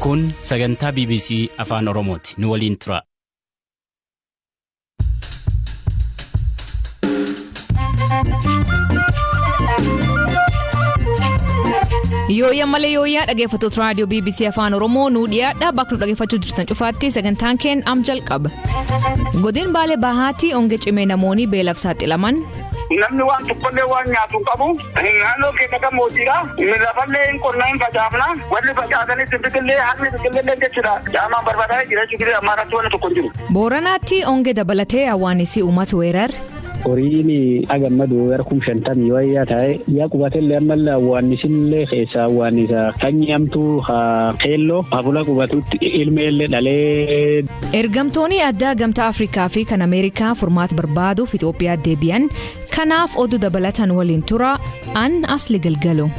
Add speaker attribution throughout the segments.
Speaker 1: Kun sagantaa BBC Afaan Oromooti. Nu waliin tura.
Speaker 2: Yooyaa malee yooyaa dhaggeeffattoota raadiyoo BBC Afaan Oromoo nu dhiyaadha bakka nu dhaggeeffachuu jirtan cufaatti sagantaan keen am jalqaba. Godin Baalee Bahaatti onge cimee namoonni beelaaf saaxilaman.
Speaker 3: Namni waan tokkollee waan nyaatu qabu naannoo keessa gammoojjiidha. Lafallee qonnaan facaafna wanni facaasanitti biqillee haalli biqillee jechuudha. Jaamaan barbaadaa jira jechuudha ammaarratti waan tokko hin jiru.
Speaker 2: Booranaatti onge dabalatee awwaanisi uummata weerar.
Speaker 4: Horiin agammaduu gara 50 wayyaa ta'e yaa qubatee ammallee awwaannisillee keessa awwaannisa sanyamtuu keelloo afula qubatutti ilmeellee dhalee.
Speaker 2: Ergamtoonni addaa gamtaa Afrikaa fi kan Ameerikaa furmaata barbaaduuf Itoophiyaa deebi'an kanaaf oduu dabalatan waliin tura an asli galgalo.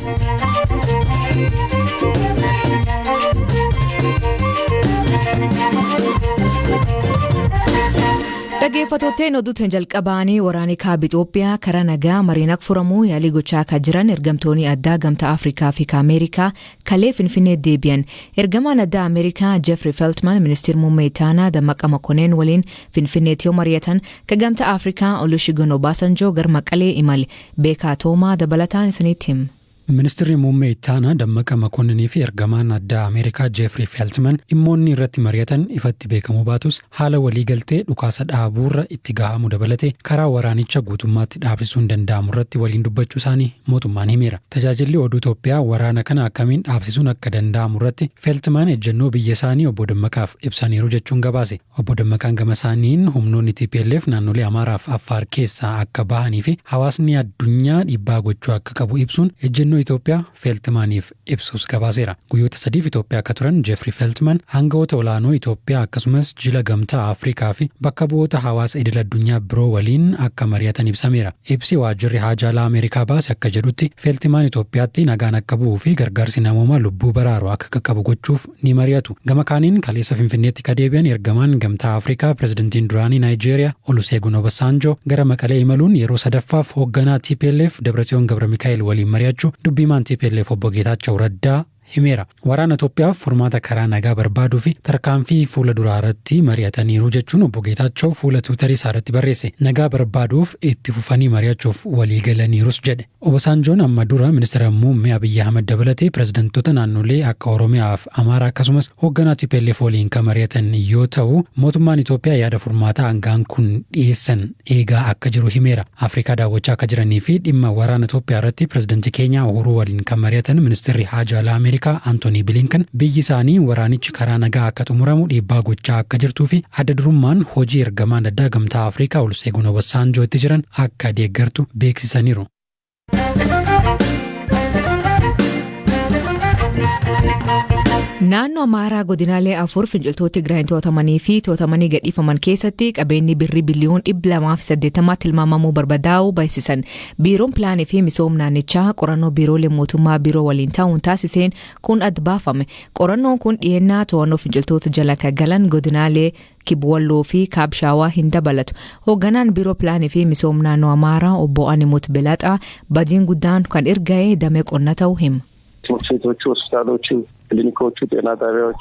Speaker 2: Dhaggeeffattootni oduutiin jalqabaanii waraanni kaaba Itoophiyaa karaa nagaa mariin akka furamuu yaalii gochaa akka jiran ergamtoonni addaa gamtaa Afrikaa fi Ameerikaa kalee Finfinnee deebi'an. Ergamaan addaa Ameerikaa Jeffrey Feltman ministeera muummee Itaanaa Dammaqa Makoneen waliin Finfinneetti yoo mari'atan ka gamtaa Afrikaa Olusegun Obasanjoo gara Maqalee imale beekaa toomaa dabalataan isinitti hima.
Speaker 5: Ministeerri muummee Itaanaa Dammaqa Makoneenii fi ergamaan addaa Ameerikaa Jeffrey Feltman dhimmoonni irratti mari'atan ifatti beekamuu baatus haala waliigaltee dhukaasa dhaabuurra itti gahamu dabalate karaa waraanicha guutummaatti dhaabsisuun danda'amu irratti waliin dubbachuu isaanii mootummaan himeera. Tajaajilli oduu Itoophiyaa waraana kana akkamiin dhaabsisuun akka danda'amu irratti Feltman ejjennoo biyya isaanii obbo Dammaqaaf ibsaniiru jechuun gabaase. Obbo Dammaqaan gama isaaniin humnoonni TPLF naannolee Amaaraa fi Affaar keessaa akka bahanii fi hawaasni addunyaa dhiibbaa gochuu akka qabu ibsuun ejjennoo Itoophiyaa Feltmaniif ibsus gabaaseera. Guyyoota 3 Itoophiyaa akka turan Jeffrey Feltman hangawoota olaanoo Itoophiyaa akkasumas jila gamtaa Afrikaa fi bakka bu'oota hawaasa idil addunyaa biroo waliin akka mari'atan ibsameera. Ibsi waajjirri haajaalaa Ameerikaa baase akka jedhutti Feltman Itoophiyaatti nagaan akka bu'uu fi gargaarsi namoomaa lubbuu baraaru akka qaqqabu gochuuf ni mari'atu. Gama kaaniin kaleessa Finfinneetti ka deebi'an ergamaan gamtaa Afrikaa pirezidantiin duraanii Naayijeeriyaa Olusegun Obasanjoo gara Maqalee imaluun yeroo sadaffaaf hoogganaa TPLF Dabratsiyoon Gabra Mikaa'el waliin mari'achuu dubbimaan TPLF obbo Geetaachoo Raddaa himeera. Waraana Itoophiyaaf furmaata karaa nagaa barbaaduu fi tarkaanfii fuula duraa irratti mari'ataniiru jechuun obbo Geetaachoo fuula Tiwiitarii isaarratti barreesse. Nagaa barbaaduuf itti fufanii mari'achuuf walii galaniirus jedhe. Obasanjoon amma dura ministeera muummee Abiyyi Ahmad dabalatee pirezidantoota naannolee akka Oromiyaa fi Amaaraa akkasumas hoogganaa TPLF waliin kan mari'atan yoo ta'u mootummaan Itoophiyaa yaada furmaataa hangaan kun dhiyeessan eegaa akka jiru himeera. Afrikaa daawwachaa akka jiranii fi dhimma waraana Itoophiyaa irratti pirezidantii Keenyaa Uhuruu waliin kan mari'atan ministeerri haajaalaa Ameerikaa Anthony Blinken biyyi isaanii waraanichi karaa nagaa akka xumuramu dhiibbaa gochaa akka jirtuu fi adda durummaan hojii ergamaan addaa gamtaa Afrikaa Olusegun Obasanjoo itti jiran akka deeggartu beeksisaniiru.
Speaker 2: Naannoo Amaaraa godinaalee 4 finciltoota Tigraay to'atamanii fi to'atamanii gadhiifaman keessatti qabeenyi birrii biliyoon 280 tilmaamamuu barbadaa'uu beeksisan. Biiroon Pilaanii fi Misooma Naannichaa qorannoo biiroolee mootummaa biiroo waliin ta'uun taasiseen kun adda baafame. Qorannoon kun dhiyeennaa to'annoo finciltoota jala kan galan godinaalee Kibwalloo fi Kaabshaawaa hin dabalatu. Hoogganaan biiroo Pilaanii fi Misooma Naannoo Amaaraa obbo Animut Belaxaa badiin guddaan kan erga'ee damee qonna ta'uu hima.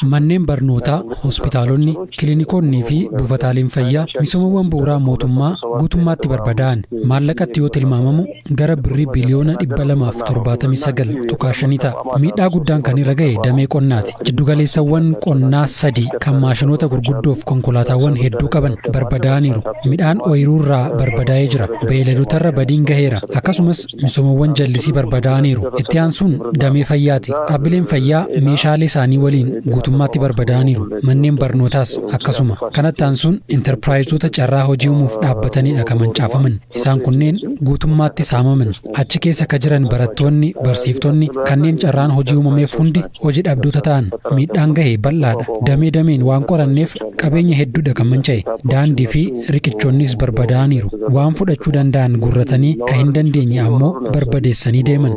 Speaker 5: Manneen barnootaa, hospitaalonni, kiliinikoonnii fi buufataaleen fayyaa misoomawwan bu'uuraa mootummaa guutummaatti barbadaa'an maallaqatti yoo tilmaamamu gara birrii biliyoona 279.5 ta'a. Miidhaa guddaan kan irra ga'e damee qonnaati. Jiddugaleessawwan qonnaa 3 kan maashinoota gurguddoof konkolaataawwan hedduu qaban barbadaa'aniiru. Midhaan ooyiruurraa barbadaa'ee jira. Beeyladotarra badiin gaheera. Akkasumas misoomawwan jallisii barbadaa'aniiru. Itti aansuun damee fayyaati. Dhaabbileen fayyaa meeshaalee isaanii waliin guutummaatti barbadaa'aniiru. Manneen barnootaas akkasuma. Kanatti aansuun intarpiraayizoota carraa hojii uumuuf dhaabbatanidha kan mancaafaman. Isaan kunneen guutummaatti saamaman. Achi keessa ka jiran barattoonni, barsiiftonni kanneen carraan hojii uumameef hundi hojii dhabdoota ta'an. Miidhaan gahee bal'aadha. Damee dameen waan qoranneef qabeenya hedduudha kan manca'e. Daandii fi riqichoonnis barbadaa'aniiru. Waan fudhachuu danda'an gurratanii ka hin dandeenye ammoo barbadeessanii deeman.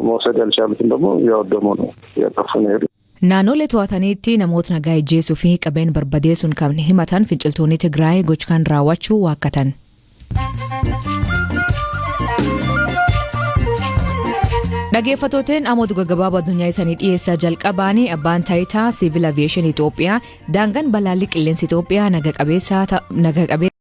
Speaker 2: Naannolee to'ataniitti namoota nagaa ijjeessuu fi qabeen barbadeessuun kan himatan finciltoonni Tigraay gochaan raawwachuu waakkatan. Dhaggeeffattootni ammoo gabaabaa addunyaa isaanii dhiyeessaa jalqabaanii abbaan taayitaa Civil Aviation Itoophiyaa daangaan balaalli qilleensa Itoophiyaa naga qabeessa